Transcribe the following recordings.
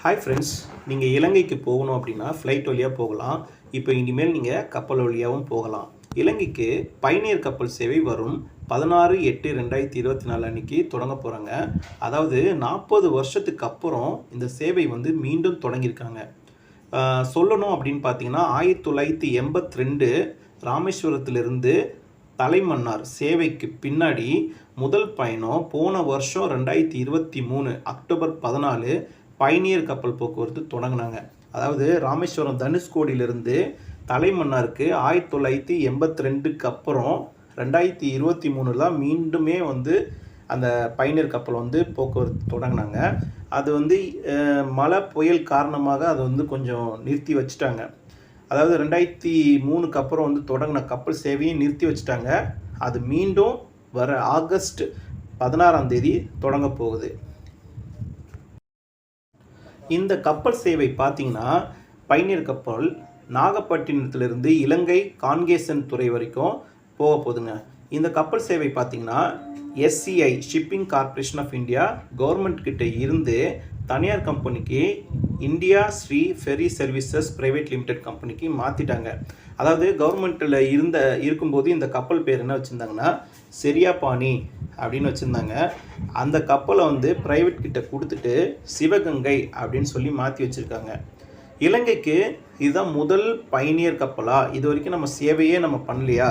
Hi friends, நீங்கள் இலங்கைக்கு போகணும் அப்படின்னா ஃப்ளைட் வழியாக போகலாம். இப்போ இனிமேல் நீங்கள் கப்பல் வழியாகவும் போகலாம். இலங்கைக்கு பயணியர் கப்பல் சேவை வரும் 16/8/2024 அன்றைக்கி தொடங்க போகிறாங்க. அதாவது 40 வருஷத்துக்கு அப்புறம் இந்த சேவை வந்து மீண்டும் தொடங்கியிருக்காங்க. சொல்லணும் அப்படின்னு பார்த்தீங்கன்னா 1982 ராமேஸ்வரத்திலிருந்து தலைமன்னார் சேவைக்கு பின்னாடி முதல் பயணம் போன வருஷம் 2023 அக்டோபர் 14 பயணியர் கப்பல் போக்குவரத்து தொடங்கினாங்க. அதாவது ராமேஸ்வரம் தனுஷ்கோடியிலிருந்து தலைமன்னாருக்கு 1982க்கு அப்புறம் 2023 தான் மீண்டுமே வந்து அந்த பயணியர் கப்பல் வந்து போக்குவரத்து தொடங்கினாங்க. அது வந்து மழை புயல் காரணமாக அதை வந்து கொஞ்சம் நிறுத்தி வச்சுட்டாங்க. அதாவது 2003க்கு அப்புறம் வந்து தொடங்கின கப்பல் சேவையை நிறுத்தி வச்சுட்டாங்க. அது மீண்டும் வர ஆகஸ்ட் 16ஆம் தேதி தொடங்க போகுது. இந்த கப்பல் சேவை பார்த்திங்கன்னா பயணியர் கப்பல் நாகப்பட்டினத்திலிருந்து இலங்கை காங்கேசன் துறை வரைக்கும் போக போகுதுங்க. இந்த கப்பல் சேவை பார்த்திங்கன்னா SCI shipping corporation of India government கிட்ட இருந்து தனியார் கம்பெனிக்கு India Shri ferry services private limited கம்பெனிக்கு மாற்றிட்டாங்க. அதாவது கவர்மெண்ட்டில் இருக்கும்போது இந்த கப்பல் பேர் என்ன வச்சுருந்தாங்கன்னா செரியாபாணி அப்படின்னு வச்சுருந்தாங்க. அந்த கப்பலை வந்து ப்ரைவேட் கிட்ட கொடுத்துட்டு சிவகங்கை அப்படின்னு சொல்லி மாற்றி வச்சுருக்காங்க. இலங்கைக்கு இதுதான் முதல் பயணியர் கப்பலாக? இது வரைக்கும் நம்ம சேவையே நம்ம பண்ணலையா?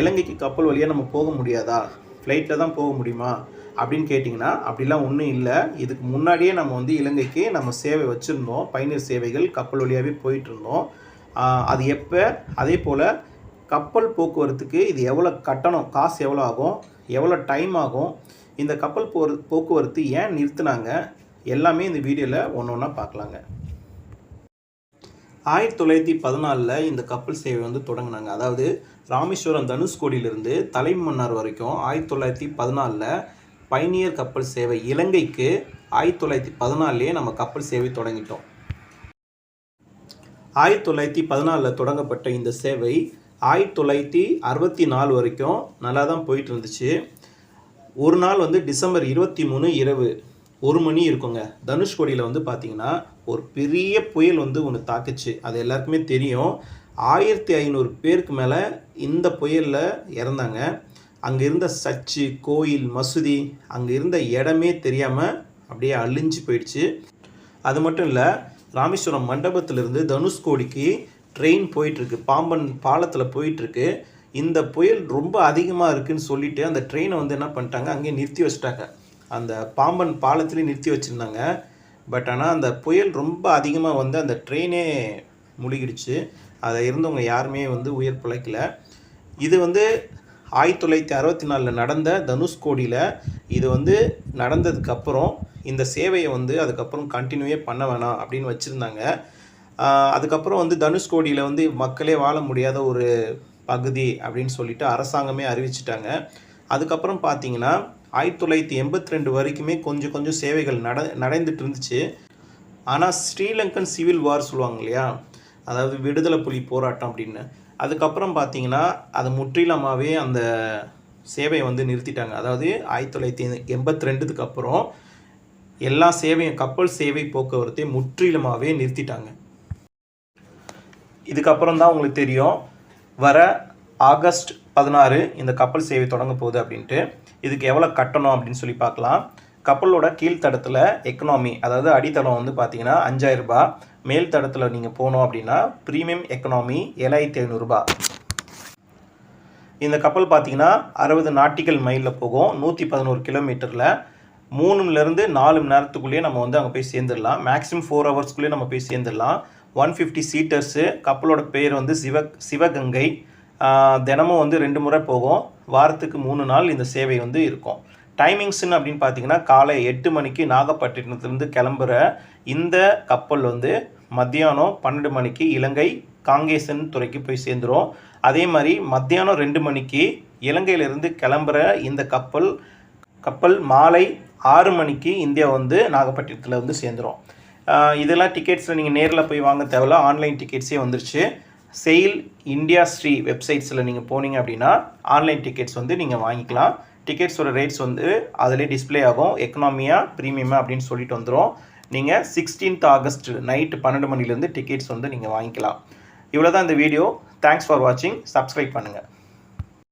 இலங்கைக்கு கப்பல் வழியாக நம்ம போக முடியாதா? ஃப்ளைட்டில் தான் போக முடியுமா அப்படின்னு கேட்டிங்கன்னா அப்படிலாம் ஒன்றும் இல்லை. இதுக்கு முன்னாடியே நம்ம வந்து இலங்கைக்கு நம்ம சேவை வச்சுருந்தோம். பயணியர் சேவைகள் கப்பல் வழியாகவே போயிட்டுருந்தோம். அது எப்போ, அதே போல் கப்பல் போக்குவரத்துக்கு இது எவ்வளோ கட்டணம், காசு எவ்வளோ ஆகும், எவ்வளோ டைம் ஆகும், இந்த கப்பல் போக்குவரத்து ஏன் நிறுத்தினாங்க, எல்லாமே இந்த வீடியோவில் ஒன்று ஒன்றா பார்க்கலாங்க. 1914 இந்த கப்பல் சேவை வந்து தொடங்கினாங்க. அதாவது ராமேஸ்வரம் தனுஷ்கோடியிலிருந்து தலைமன்னார் வரைக்கும் 1914 பயணியர் கப்பல் சேவை. இலங்கைக்கு 1914 நம்ம கப்பல் சேவை தொடங்கிட்டோம். 1914 தொடங்கப்பட்ட இந்த சேவை 1964 வரைக்கும் நல்லா தான் போயிட்டு இருந்துச்சு. ஒரு நாள் வந்து டிசம்பர் 23 இரவு 1 மணி இருக்குங்க. தனுஷ்கோடியில் வந்து பார்த்திங்கன்னா ஒரு பெரிய புயல் வந்து ஒன்று தாக்குச்சு. அது எல்லாருக்குமே தெரியும். 1500 பேருக்கு மேலே இந்த புயலில் இறந்தாங்க. அங்கே இருந்த சர்ச்சு, கோயில், மசூதி, அங்கே இருந்த இடமே தெரியாமல் அப்படியே அழிஞ்சு போயிடுச்சு. அது மட்டும் இல்லை, ராமேஸ்வரம் மண்டபத்திலிருந்து தனுஷ்கோடிக்கு ட்ரெயின் போயிட்டுருக்கு, பாம்பன் பாலத்தில் போயிட்டுருக்கு. இந்த புயல் ரொம்ப அதிகமாக இருக்குதுன்னு சொல்லிவிட்டு அந்த ட்ரெயினை வந்து என்ன பண்ணிட்டாங்க, அங்கேயே நிறுத்தி வச்சுட்டாங்க. அந்த பாம்பன் பாலத்துலேயும் நிறுத்தி வச்சுருந்தாங்க. பட் ஆனால் அந்த புயல் ரொம்ப அதிகமாக வந்து அந்த ட்ரெயினே முழுகிடுச்சு. அதை இருந்தவங்க யாருமே வந்து உயிர் பிழைக்கல. இது வந்து 1964 நடந்த தனுஷ்கோடியில் இது வந்து நடந்ததுக்கப்புறம் இந்த சேவையை வந்து அதுக்கப்புறம் கண்டினியூவே பண்ண வேணாம் அப்படின்னு வச்சுருந்தாங்க. அதுக்கப்புறம் வந்து தனுஷ்கோடியில் வந்து மக்களே வாழ முடியாத ஒரு பகுதி அப்படின்னு சொல்லிட்டு அரசாங்கமே அறிவிச்சிட்டாங்க. அதுக்கப்புறம் பார்த்தீங்கன்னா 1982 வரைக்குமே கொஞ்சம் சேவைகள் நடந்துட்டு இருந்துச்சு. ஆனால் ஸ்ரீலங்கன் சிவில் வார் சொல்லுவாங்க இல்லையா, அதாவது விடுதலை புலி போராட்டம் அப்படின்னு, அதுக்கப்புறம் பார்த்தீங்கன்னா அது முற்றிலுமாகவே அந்த சேவையை வந்து நிறுத்திட்டாங்க. அதாவது 1982க்கு அப்புறம் எல்லா சேவையும் கப்பல் சேவை போக்குவரத்தை முற்றிலுமாகவே நிறுத்திட்டாங்க. இதுக்கப்புறம் தான் உங்களுக்கு தெரியும் வர ஆகஸ்ட் 16 இந்த கப்பல் சேவை தொடங்க போகுது அப்படின்ட்டு. இதுக்கு எவ்வளோ கட்டணும் அப்படின்னு சொல்லி பார்க்கலாம். கப்பலோட கீழ்த்தடத்தில் எக்கனாமி, அதாவது அடித்தளம் வந்து பார்த்தீங்கன்னா 5000 ரூபாய். மேல் தடத்தில் நீங்கள் போனோம் அப்படின்னா ப்ரீமியம் எக்கனாமி 7500 ரூபாய். இந்த கப்பல் பார்த்தீங்கன்னா 60 நாட்டிக்கல் மைலில் போகும், 111 கிலோமீட்டரில். 3லேருந்து 4 மணி நேரத்துக்குள்ளேயே நம்ம வந்து அங்கே போய் சேர்ந்துடலாம். மேக்ஸிமம் 4 ஹவர்ஸ்க்குள்ளேயே நம்ம போய் சேர்ந்துடலாம். 150 சீட்டர்ஸு. கப்பலோட பேர் வந்து சிவகங்கை. தினமும் வந்து 2 முறை போகும். வாரத்துக்கு 3 நாள் இந்த சேவை வந்து இருக்கும். டைமிங்ஸ்ன்னு அப்படின்னு பார்த்தீங்கன்னா காலை 8 மணிக்கு நாகப்பட்டினத்துலேருந்து கிளம்புற இந்த கப்பல் வந்து மத்தியானம் 12 மணிக்கு இலங்கை காங்கேசன் துறைக்கு போய் சேர்ந்துடும். அதே மாதிரி மத்தியானம் 2 மணிக்கு இலங்கையிலிருந்து கிளம்புற இந்த கப்பல் மாலை 6 மணிக்கு இந்தியா வந்து நாகப்பட்டினத்தில் வந்து சேர்ந்துடும். இதெல்லாம் டிக்கெட்ஸில் நீங்கள் நேரில் போய் வாங்க தேவையில்ல, ஆன்லைன் டிக்கெட்ஸே வந்துருச்சு. செயில் இந்தியா ஸ்ரீ வெப்சைட்ஸில் நீங்கள் போனீங்க அப்படின்னா ஆன்லைன் டிக்கெட்ஸ் வந்து நீங்கள் வாங்கிக்கலாம். டிக்கெட்ஸோட ரேட்ஸ் வந்து அதிலே டிஸ்பிளே ஆகும். எக்கனாமியா ப்ரீமியமாக அப்படின்னு சொல்லிட்டு வந்துடும். நீங்கள் 16th ஆகஸ்ட் நைட்டு 12 மணிலேருந்து டிக்கெட்ஸ் வந்து நீங்கள் வாங்கிக்கலாம். இவ்வளோ தான் இந்த வீடியோ. தேங்க்ஸ் ஃபார் வாட்சிங். சப்ஸ்கிரைப் பண்ணுங்கள்.